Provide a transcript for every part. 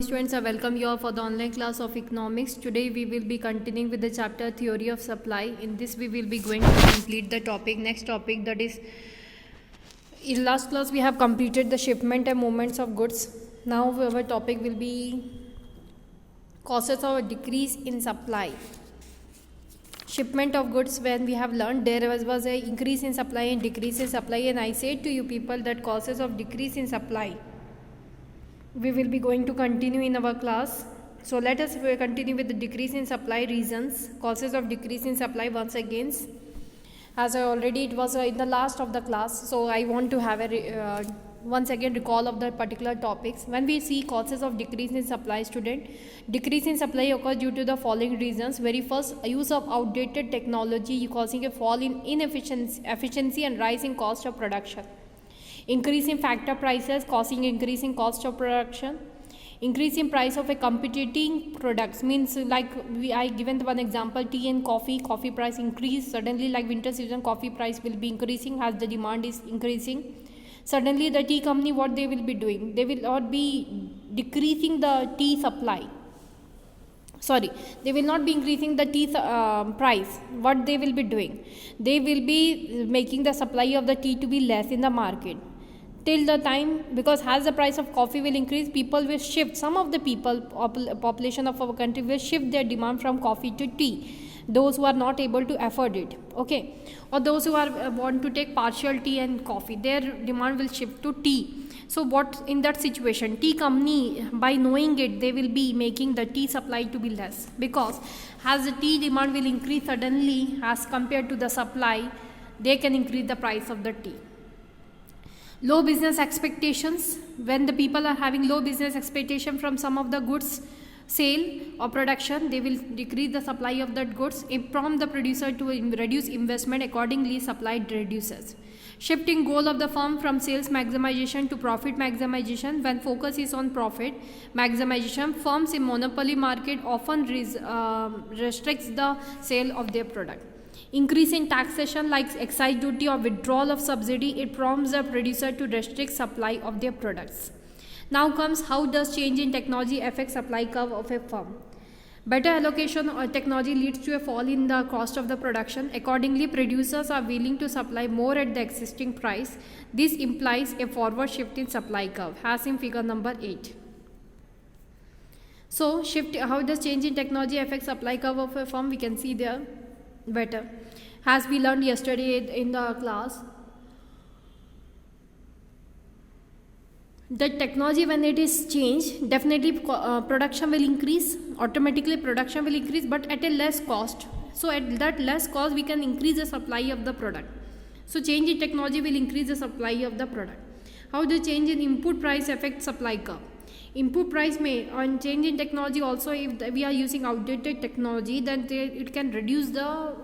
Students, I welcome you all for the online class of economics. Today we will be continuing with the chapter theory of supply. In this we will be going to complete the next topic, that is, in last class we have completed the shipment and movements of goods. Now our topic will be causes of a decrease in supply. Shipment of goods, when we have learned there was a increase in supply and decrease in supply, and I said to you people that causes of decrease in supply we will be going to continue in our class. So let us continue with the decrease in supply reasons, causes of decrease in supply once again. As I already, it was in the last of the class, so I want to have a once again recall of the particular topics. When we see causes of decrease in supply, student, decrease in supply occurs due to the following reasons. Very first, use of outdated technology causing a fall in efficiency and rise in cost of production. Increase in factor prices causing increase in cost of production. Increase in price of a competing products, means like I given the one example, tea and coffee price increase suddenly, like winter season coffee price will be increasing as the demand is increasing. Suddenly the tea company, what they will be doing, they will not be decreasing the tea supply, they will not be increasing the tea price. What they will be doing, they will be making the supply of the tea to be less in the market till the time, because as the price of coffee will increase, people will shift, some of the people, population of our country will shift their demand from coffee to tea, those who are not able to afford it, okay, or those who are want to take partial tea and coffee, their demand will shift to tea. So what in that situation, tea company, by knowing it, they will be making the tea supply to be less, because as the tea demand will increase suddenly as compared to the supply, they can increase the price of the tea. Low business expectations, when the people are having low business expectation from some of the goods sale or production, they will decrease the supply of that goods. It prompt the producer to reduce investment, accordingly supply reduces. Shifting goal of the firm from sales maximization to profit maximization. When focus is on profit maximization, firms in monopoly market often restricts the sale of their product. Increase in taxation like excise duty or withdrawal of subsidy, it prompts the producer to restrict supply of their products. Now comes, how does change in technology affect supply curve of a firm? Better allocation or technology leads to a fall in the cost of the production. Accordingly, producers are willing to supply more at the existing price. This implies a forward shift in supply curve, as in figure number 8. So, how does change in technology affect supply curve of a firm? We can see there better. As we learned yesterday in the class, the technology, when it is changed, definitely production will increase, automatically production will increase, but at a less cost. So at that less cost we can increase the supply of the product. So change in technology will increase the supply of the product. How does change in input price affect supply curve? Input price may, on change in technology also, if we are using outdated technology, then it can reduce the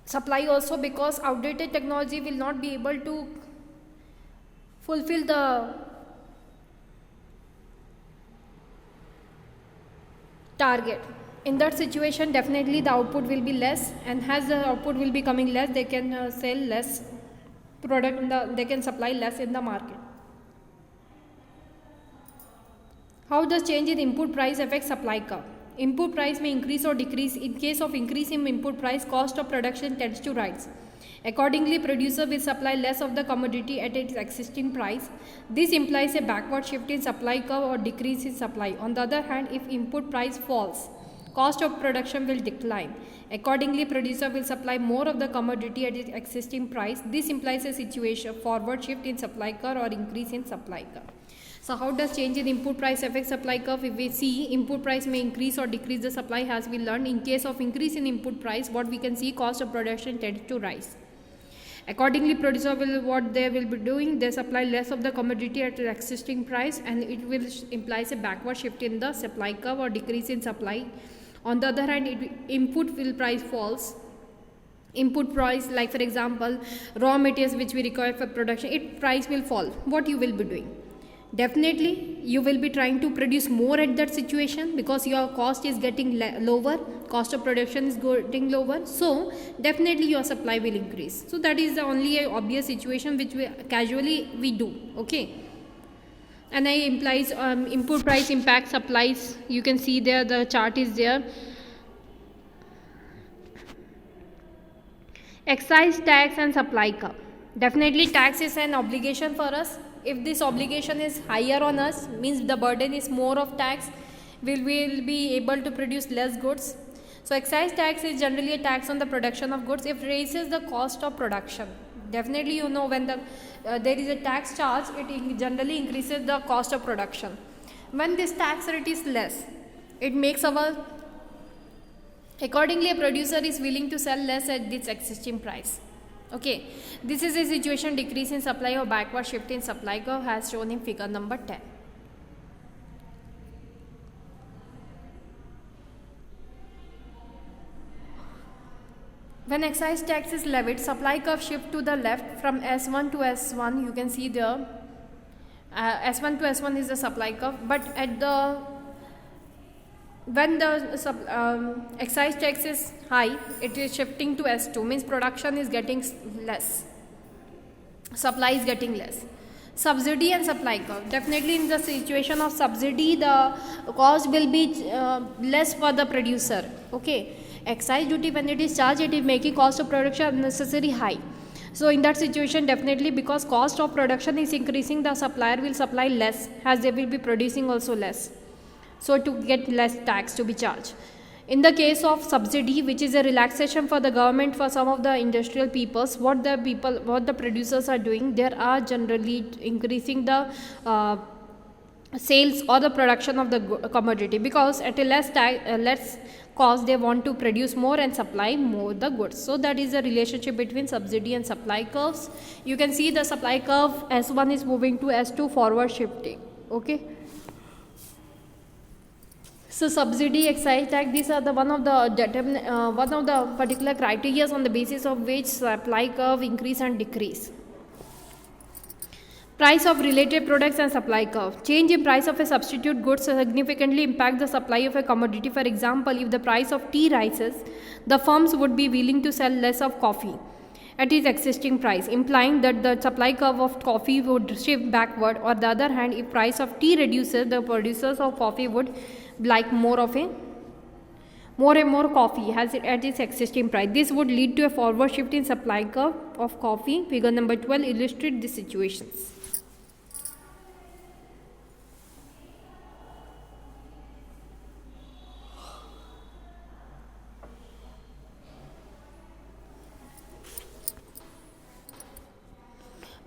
supply also, because outdated technology will not be able to fulfill the target. In that situation, definitely the output will be less, and as the output will be coming less, they can sell less product, they can supply less in the market. How does change in input price affect supply curve? Input price may increase or decrease. In case of increase in input price, cost of production tends to rise. Accordingly, producer will supply less of the commodity at its existing price. This implies a backward shift in supply curve or decrease in supply. On the other hand, if input price falls, cost of production will decline. Accordingly, producer will supply more of the commodity at its existing price. This implies a situation forward shift in supply curve or increase in supply curve. So how does change in input price affect supply curve? If we see, input price may increase or decrease the supply, as we learned. In case of increase in input price, what we can see, cost of production tends to rise. Accordingly, producer will, what they will be doing, they supply less of the commodity at the existing price, and it will implies a backward shift in the supply curve or decrease in supply. On the other hand, input price falls. Input price, like for example, raw materials which we require for production, price will fall. What you will be doing? Definitely you will be trying to produce more at that situation, because your cost is getting lower, cost of production is getting lower, so definitely your supply will increase. So that is the only obvious situation which we casually do, okay. NI implies input price impact supplies. You can see there, the chart is there. Excise tax and supply curve. Definitely tax is an obligation for us. If this obligation is higher on us, means the burden is more of tax, we will be able to produce less goods. So excise tax is generally a tax on the production of goods. It raises the cost of production. Definitely, you know, when there is a tax charge, it generally increases the cost of production. When this tax rate is less, it makes accordingly a producer is willing to sell less at this existing price. Okay, this is a situation decrease in supply or backward shift in supply curve as shown in figure number 10. When excise tax is levied, supply curve shift to the left from S1 to S1. You can see there, S1 to S1 is the supply curve, but when the excise tax is high, it is shifting to S2, means production is getting less, supply is getting less. Subsidy and supply curve. Definitely in the situation of subsidy, the cost will be less for the producer. Okay, excise duty, when it is charged, it is making cost of production unnecessary high. So in that situation, definitely because cost of production is increasing, the supplier will supply less as they will be producing also less, so to get less tax to be charged. In the case of subsidy, which is a relaxation for the government for some of the industrial peoples, what the producers are doing, they are generally increasing the sales or the production of the commodity, because at a less cost they want to produce more and supply more the goods. So that is the relationship between subsidy and supply curves. You can see the supply curve, S1 is moving to S2, forward shifting. Okay. So subsidy, excise tax, these are the one of the particular criteria on the basis of which supply curve increase and decrease. Price of related products and supply curve. Change in price of a substitute goods significantly impact the supply of a commodity. For example, if the price of tea rises, the firms would be willing to sell less of coffee at its existing price, implying that the supply curve of coffee would shift backward. Or the other hand, if price of tea reduces, the producers of coffee would like more and more coffee has it at its existing price. This would lead to a forward shift in supply curve of coffee. Figure number 12 illustrates these situations.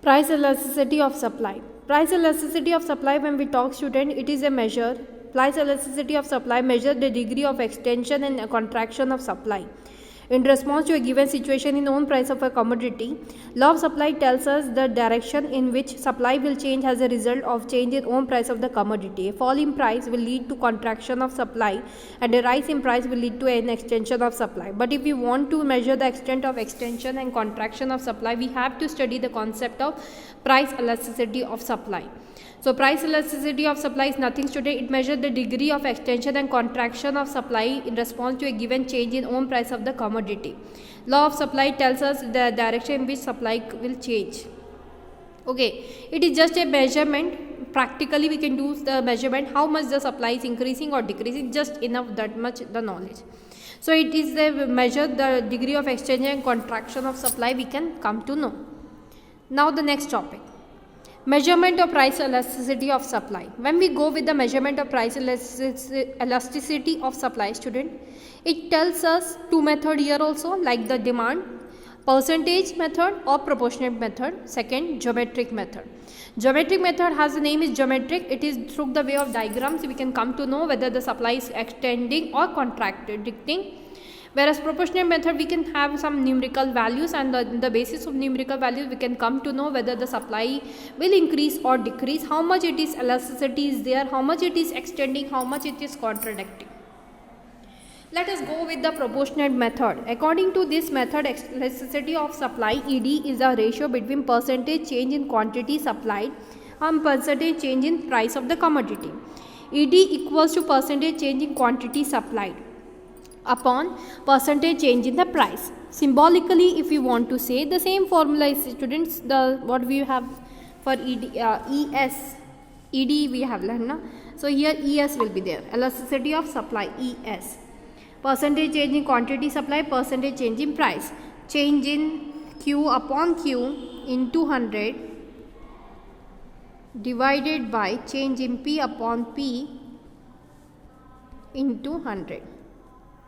Price elasticity of supply. Price elasticity of supply, when we talk, student, it is a measure. Price elasticity of supply measures the degree of extension and contraction of supply in response to a given situation in own price of a commodity. Law of supply tells us the direction in which supply will change as a result of change in own price of the commodity. A fall in price will lead to contraction of supply and a rise in price will lead to an extension of supply. But if we want to measure the extent of extension and contraction of supply, we have to study the concept of price elasticity of supply. So price elasticity of supply is nothing today. It measures the degree of extension and contraction of supply in response to a given change in own price of the commodity. Law of supply tells us the direction in which supply will change. Okay, it is just a measurement. Practically we can do the measurement how much the supply is increasing or decreasing, just enough that much the knowledge. So it is the measure the degree of extension and contraction of supply we can come to know. Now the next topic. Measurement of price elasticity of supply. When we go with the measurement of price elasticity of supply, student, it tells us two methods here also, like the demand percentage method or proportionate method. Second, geometric method. Geometric method has the name is geometric. It is through the way of diagrams we can come to know whether the supply is extending or contracting. Whereas proportionate method, we can have some numerical values, and on the basis of numerical values we can come to know whether the supply will increase or decrease, how much it is elasticity is there, how much it is extending, how much it is contracting. Let us go with the proportionate method. According to this method, elasticity of supply, ED, is a ratio between percentage change in quantity supplied and percentage change in price of the commodity. ED equals to percentage change in quantity supplied upon percentage change in the price. Symbolically, if you want to say, the same formula is, students, what we have for ES ED we have learned, na? So here ES will be there, elasticity of supply, ES. Percentage change in quantity supply, percentage change in price. Change in Q upon Q into 100 divided by change in P upon P into 100.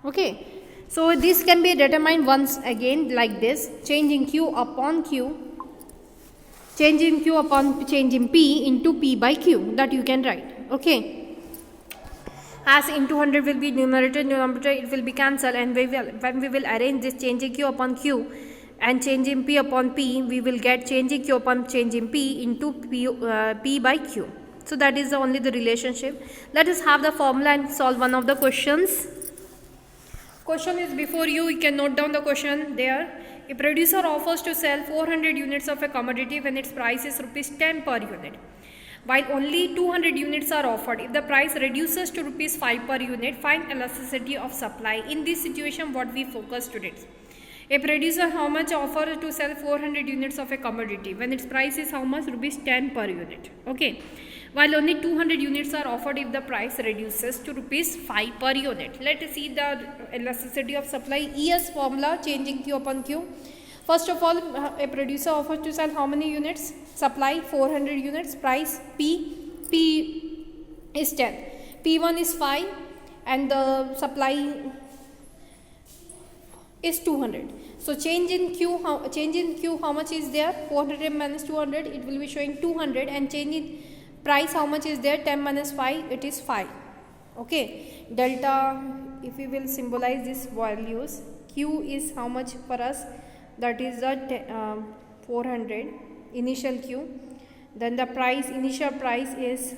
Okay. So this can be determined once again like this. Change in Q upon Q. Change in Q upon change in P into P by Q. That you can write. Okay. As into 100 will be numerator, denominator it will be cancelled, and when we will arrange this change in Q upon Q and change in P upon P, we will get change in Q upon change in P into P by Q. So that is only the relationship. Let us have the formula and solve one of the questions. Question is before you. You can note down the question there. A producer offers to sell 400 units of a commodity when its price is rupees 10 per unit, while only 200 units are offered. If the price reduces to rupees 5 per unit, find elasticity of supply. In this situation, what we focus today. A producer how much offer to sell 400 units of a commodity when its price is how much? Rupees 10 per unit. Okay. While only 200 units are offered if the price reduces to rupees 5 per unit. Let us see the elasticity of supply. ES formula, changing Q upon Q. First of all, a producer offers to sell how many units? Supply 400 units. Price P is 10. P1 is 5 and the supply is 200. So change in Q how much is there? 400 minus 200, it will be showing 200, and change in price how much is there? 10 minus 5, it is 5. Okay. Delta, if we will symbolize these values, Q is how much for us? That is the 400 initial Q. Then the price, initial price is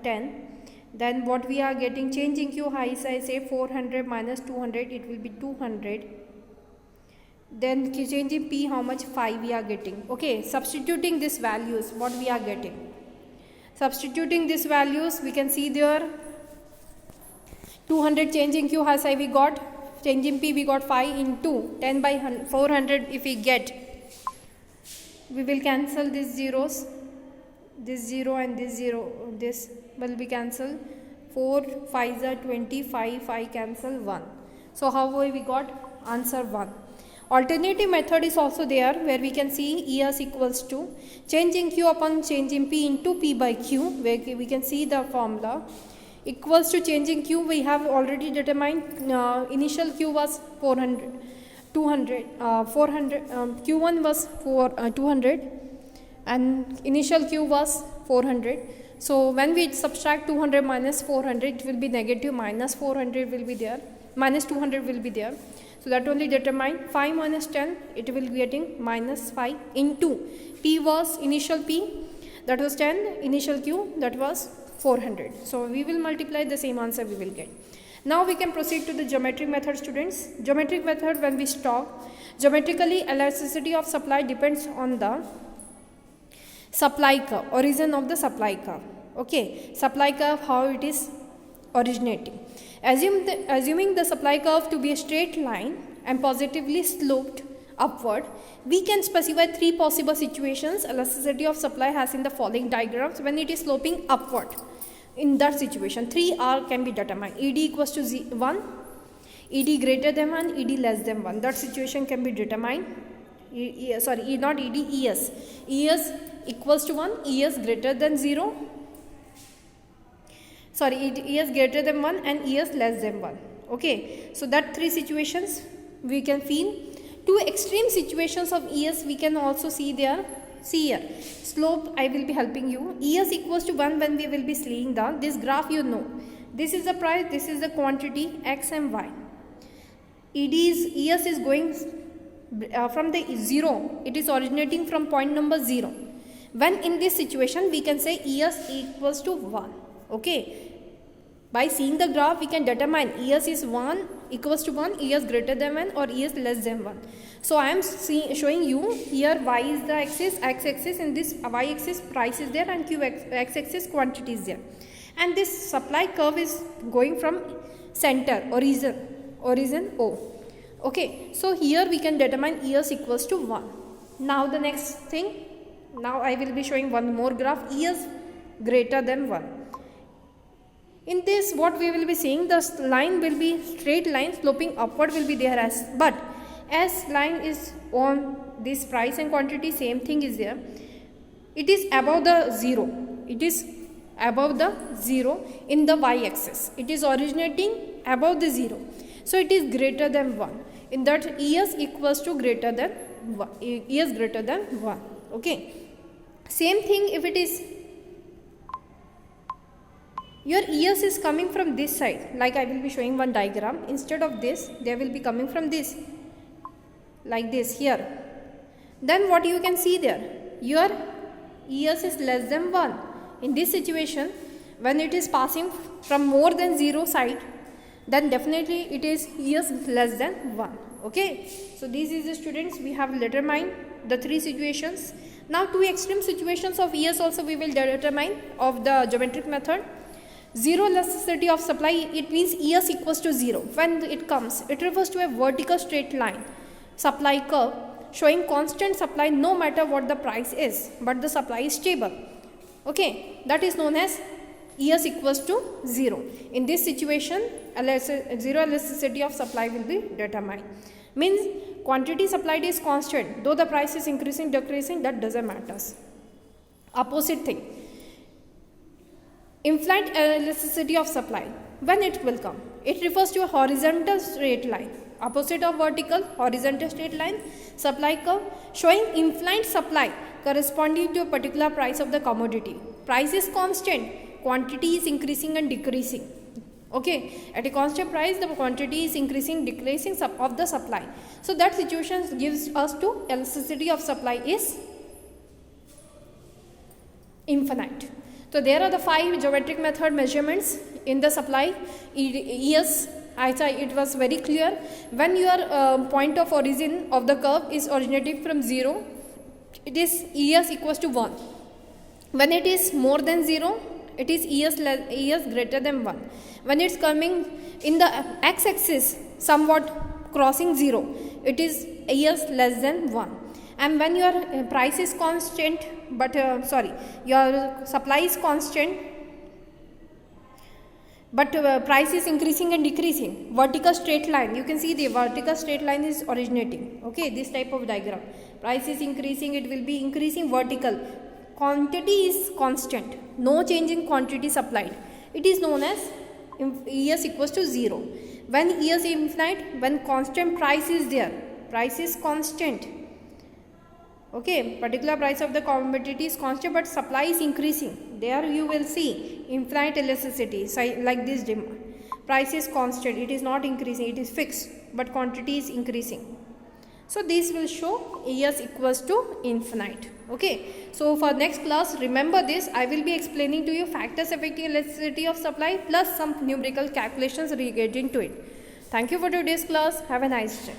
10. Then what we are getting, changing Q high, so I say 400 minus 200, it will be 200. Then changing P how much? 5 we are getting. Okay, substituting these values, what we are getting? Substituting these values, we can see there 200 changing Q high side we got, changing P we got 5 into 10 by 400 if we get. We will cancel these zeros, this 0 and this 0, this will be cancelled. 4 5s are 25, 5 cancel 1. So how we got? Answer 1. Alternative method is also there where we can see ES equals to changing Q upon changing P into P by Q, where we can see the formula equals to changing Q. We have already determined initial Q was 400, 200, 400, Q1 was 200 and initial Q was 400. So when we subtract 200 minus 400, it will be negative, minus 400 will be there, minus 200 will be there. So that only determine 5 minus 10, it will be getting minus 5 into P was initial P, that was 10, initial Q, that was 400. So we will multiply, the same answer we will get. Now we can proceed to the geometric method, students. Geometric method, when we talk, geometrically elasticity of supply depends on the supply curve, origin of the supply curve. Okay, supply curve, how it is originating. Assuming the supply curve to be a straight line and positively sloped upward, we can specify 3 possible situations elasticity of supply has in the following diagrams when it is sloping upward. In that situation, 3 R can be determined. ED equals to 1, ED greater than 1, ED less than 1. That situation can be determined. Not ED, ES. ES equals to 1, ES greater than 0. ES greater than 1 and ES less than 1. Okay, so that 3 situations we can feel. 2 extreme situations of ES we can also see there. See here, slope I will be helping you. ES equals to 1 when we will be seeing this graph, you know. This is the price, this is the quantity X and Y. ES is going from the 0, it is originating from point number 0. When in this situation we can say ES equals to 1. Okay, by seeing the graph we can determine ES is 1 equals to 1, ES greater than 1 or ES less than 1. So I am showing you here Y is the axis, X axis, in this Y axis price is there and X axis quantity is there. And this supply curve is going from center, origin O. Okay, so here we can determine ES equals to 1. Now the next thing, now I will be showing one more graph. ES greater than 1. In this, what we will be seeing, the line will be straight line sloping upward will be there, but as line is on this price and quantity, same thing is there. It is above the 0. It is above the 0 in the y-axis. It is originating above the 0. So it is greater than 1. In that, ES equals to greater than 1. ES greater than 1. Okay. Same thing if it is, your ES is coming from this side. Like I will be showing one diagram. Instead of this, they will be coming from this. Like this here. Then what you can see there? Your ES is less than 1. In this situation, when it is passing from more than 0 side, then definitely it is ES less than 1. Okay. So these is the students, we have determined the 3 situations. Now 2 extreme situations of ES also we will determine of the geometric method. Zero elasticity of supply, it means ES equals to 0. When it comes, it refers to a vertical straight line supply curve showing constant supply no matter what the price is, but the supply is stable. Okay, that is known as ES equals to 0. In this situation, zero elasticity of supply will be determined. Means quantity supplied is constant, though the price is increasing, decreasing, that doesn't matter. Opposite thing, infinite elasticity of supply. When it will come, it refers to a horizontal straight line. Opposite of vertical, horizontal straight line supply curve showing infinite supply corresponding to a particular price of the commodity. Price is constant, quantity is increasing and decreasing. Okay, at a constant price, the quantity is increasing, decreasing of the supply. So that situation gives us to elasticity of supply is infinite. So there are the 5 geometric method measurements in the supply. ES, it was very clear. When your point of origin of the curve is originating from 0, it is ES equals to 1. When it is more than 0, it is ES greater than 1. When it's coming in the x-axis somewhat crossing 0, it is ES less than 1. And when your price is constant, but your supply is constant, but price is increasing and decreasing, vertical straight line, you can see the vertical straight line is originating. Okay, this type of diagram, price is increasing, it will be increasing vertical, quantity is constant, no change in quantity supplied, it is known as ES equals to 0. When ES is infinite, when constant price is there, price is constant. Okay, particular price of the commodity is constant, but supply is increasing. There you will see infinite elasticity, so like this demand. Price is constant, it is not increasing, it is fixed, but quantity is increasing. So this will show ES equals to infinite. Okay, so for next class, remember this, I will be explaining to you factors affecting elasticity of supply plus some numerical calculations regarding to it. Thank you for today's class. Have a nice day.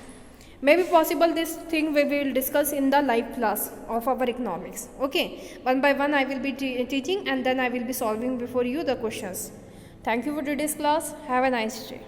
Maybe possible this thing we will discuss in the live class of our economics. Okay, one by one I will be teaching and then I will be solving before you the questions. Thank you for today's class. Have a nice day.